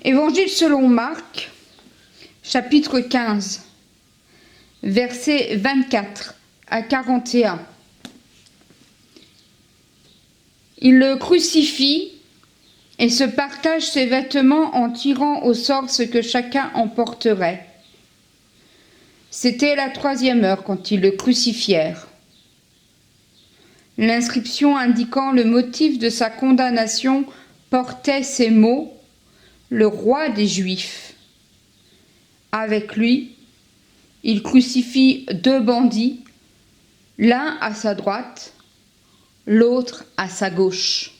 Évangile selon Marc, chapitre 15, versets 24 à 41. Il le crucifie et se partage ses vêtements en tirant au sort ce que chacun emporterait. C'était la 3e heure quand ils le crucifièrent. L'inscription indiquant le motif de sa condamnation portait ces mots: le roi des Juifs. Avec lui, il crucifie 2 bandits, l'un à sa droite, l'autre à sa gauche.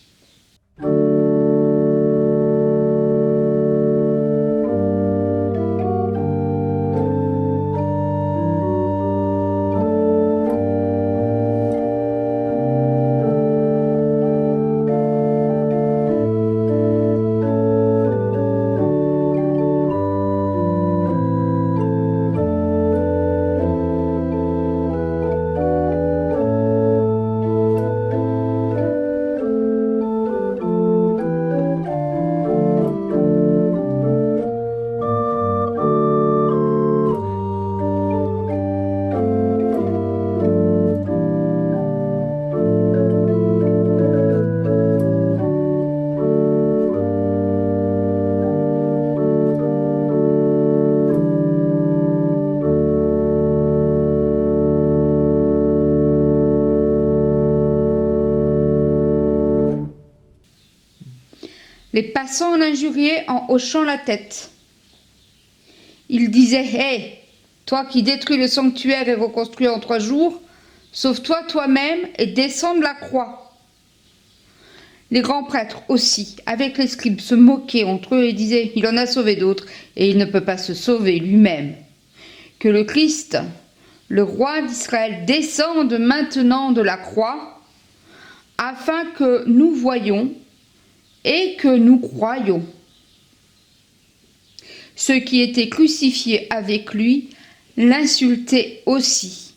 Les passants l'injuriaient en hochant la tête. Ils disaient: « Hé, toi qui détruis le sanctuaire et reconstruis en 3 jours, sauve-toi toi-même et descends de la croix. » Les grands prêtres aussi, avec les scribes, se moquaient entre eux et disaient: « Il en a sauvé d'autres, et il ne peut pas se sauver lui-même. Que le Christ, le roi d'Israël, descende maintenant de la croix, afin que nous voyions et que nous croyons. » Ceux qui étaient crucifiés avec lui l'insultaient aussi.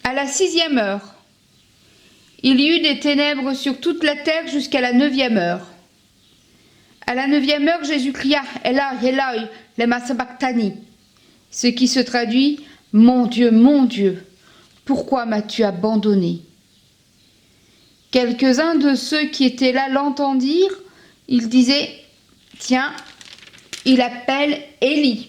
À la 6e heure, il y eut des ténèbres sur toute la terre jusqu'à la 9e heure. À la 9e heure, Jésus cria: « Eloi, Eloi, lema sabachthani », ce qui se traduit: « Mon Dieu, pourquoi m'as-tu abandonné ?» Quelques-uns de ceux qui étaient là l'entendirent. Ils disaient: « Tiens, il appelle Élie. »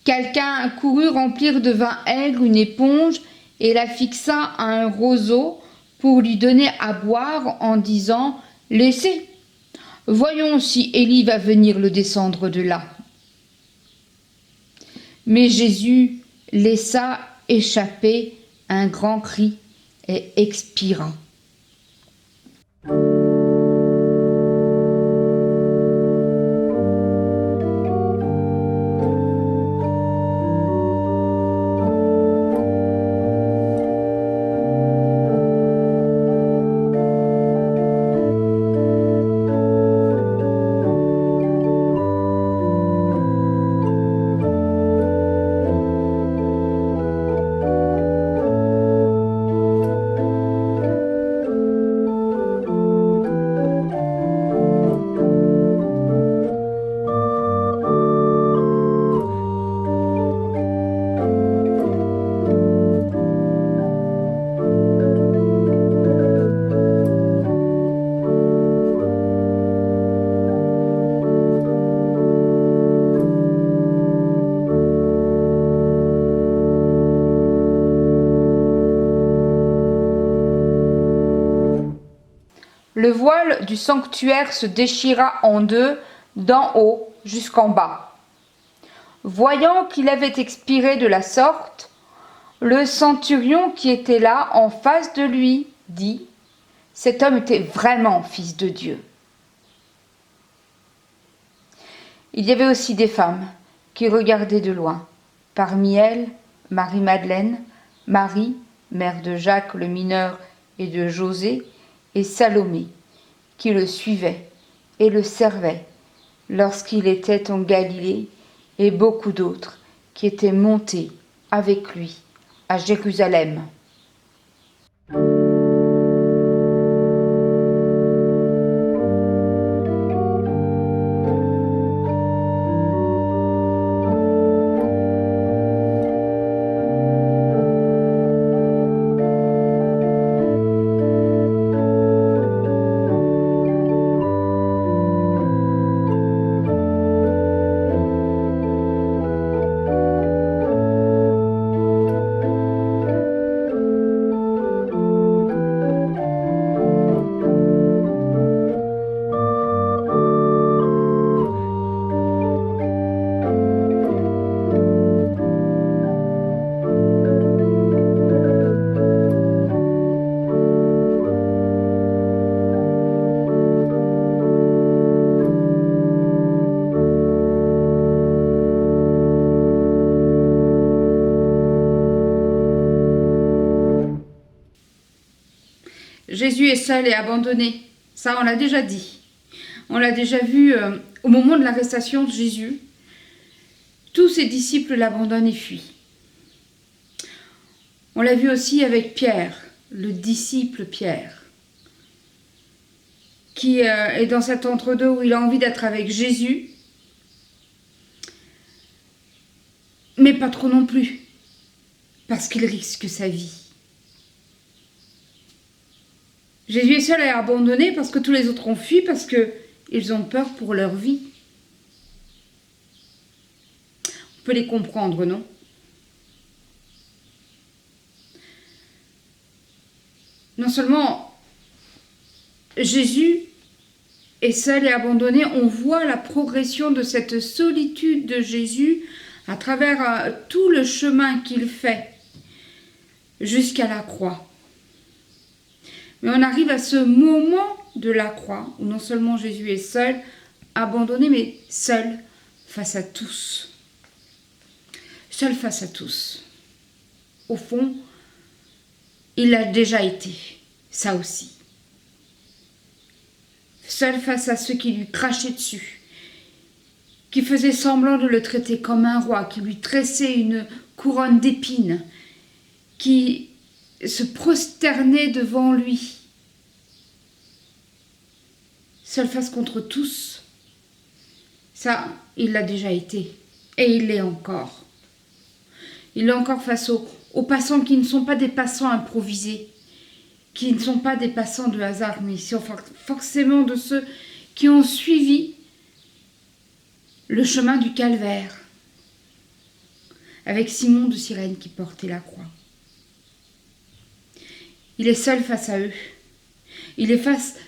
Quelqu'un courut remplir de vin aigre une éponge et la fixa à un roseau pour lui donner à boire en disant: « Laissez, voyons si Élie va venir le descendre de là. » Mais Jésus laissa échapper un grand cri et expira. Le voile du sanctuaire se déchira en deux, d'en haut jusqu'en bas. Voyant qu'il avait expiré de la sorte, le centurion qui était là en face de lui dit : cet homme était vraiment fils de Dieu. Il y avait aussi des femmes qui regardaient de loin. Parmi elles, Marie-Madeleine, Marie, mère de Jacques le mineur et de José, et Salomé, qui le suivaient et le servaient lorsqu'il était en Galilée, et beaucoup d'autres qui étaient montés avec lui à Jérusalem. Jésus est seul et abandonné. Ça, on l'a déjà dit. On l'a déjà vu au moment de l'arrestation de Jésus. Tous ses disciples l'abandonnent et fuient. On l'a vu aussi avec Pierre, le disciple Pierre, qui est dans cet entre-deux où il a envie d'être avec Jésus, mais pas trop non plus, parce qu'il risque sa vie. Jésus est seul et abandonné parce que tous les autres ont fui, parce qu'ils ont peur pour leur vie. On peut les comprendre, non ? Non seulement Jésus est seul et abandonné, on voit la progression de cette solitude de Jésus à travers tout le chemin qu'il fait jusqu'à la croix. Mais on arrive à ce moment de la croix où non seulement Jésus est seul, abandonné, mais seul face à tous. Seul face à tous. Au fond, il l'a déjà été, ça aussi. Seul face à ceux qui lui crachaient dessus, qui faisaient semblant de le traiter comme un roi, qui lui tressaient une couronne d'épines, qui se prosternaient devant lui. Seul face contre tous, ça, il l'a déjà été, et il l'est encore. Il est encore face aux passants qui ne sont pas des passants improvisés, qui ne sont pas des passants de hasard, mais sont forcément de ceux qui ont suivi le chemin du calvaire, avec Simon de Cyrène qui portait la croix. Il est seul face à eux. Il est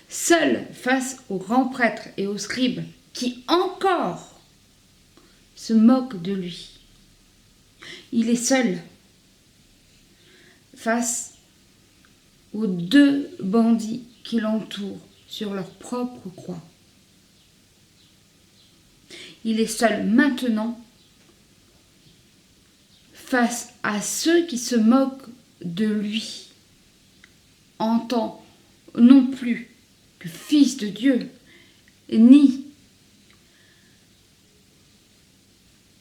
seul face aux grands prêtres et aux scribes qui encore se moquent de lui. Il est seul face aux deux bandits qui l'entourent sur leur propre croix. Il est seul maintenant face à ceux qui se moquent de lui en tant non plus que fils de Dieu, ni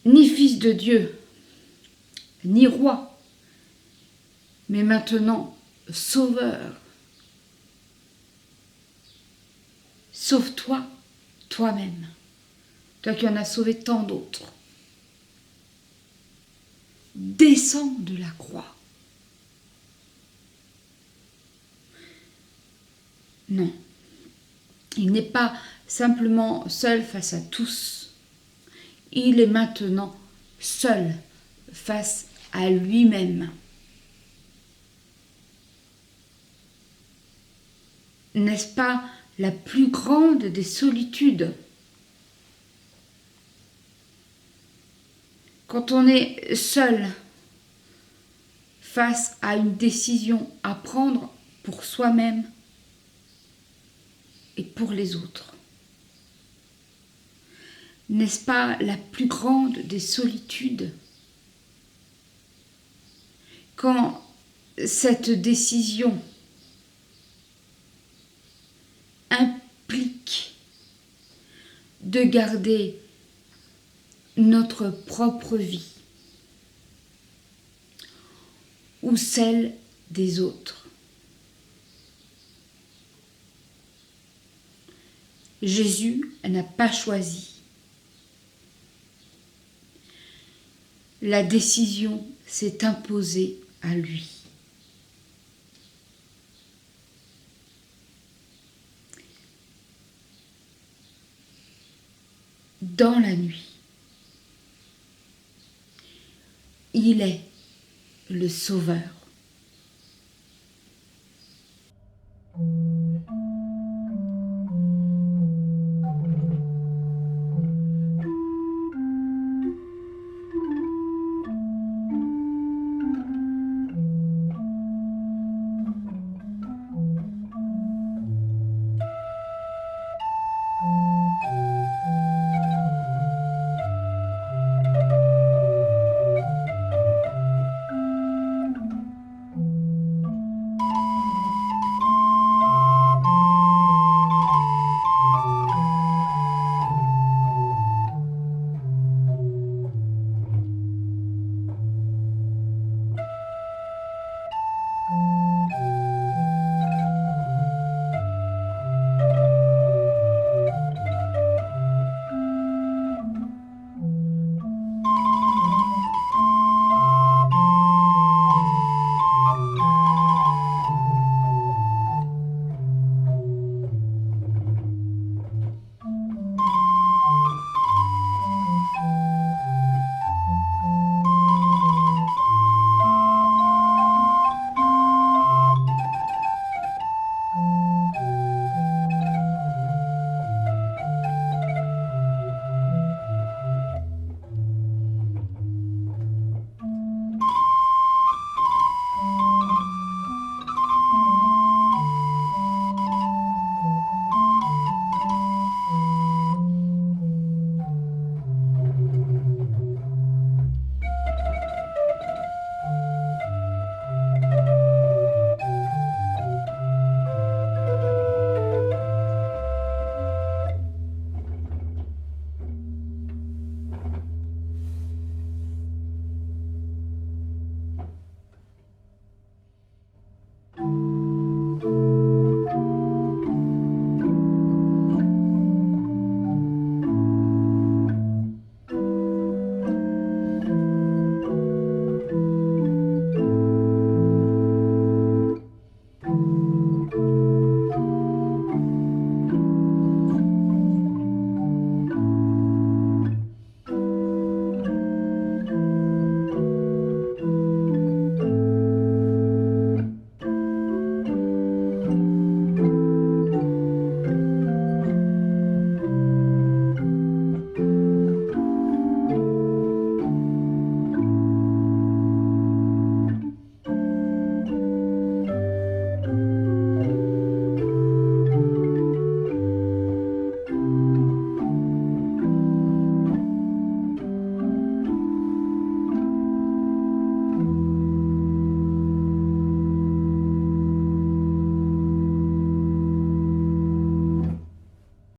fils de Dieu, ni roi, mais maintenant sauveur. Sauve-toi toi-même, toi qui en as sauvé tant d'autres. Descends de la croix. Non, il n'est pas simplement seul face à tous. Il est maintenant seul face à lui-même. n'est-ce pas la plus grande des solitudes? Quand on est seul face à une décision à prendre pour soi-même et pour les autres. N'est-ce pas la plus grande des solitudes? Quand cette décision implique de garder notre propre vie ou celle des autres. Jésus n'a pas choisi. La décision s'est imposée à lui. Dans la nuit, il est le Sauveur.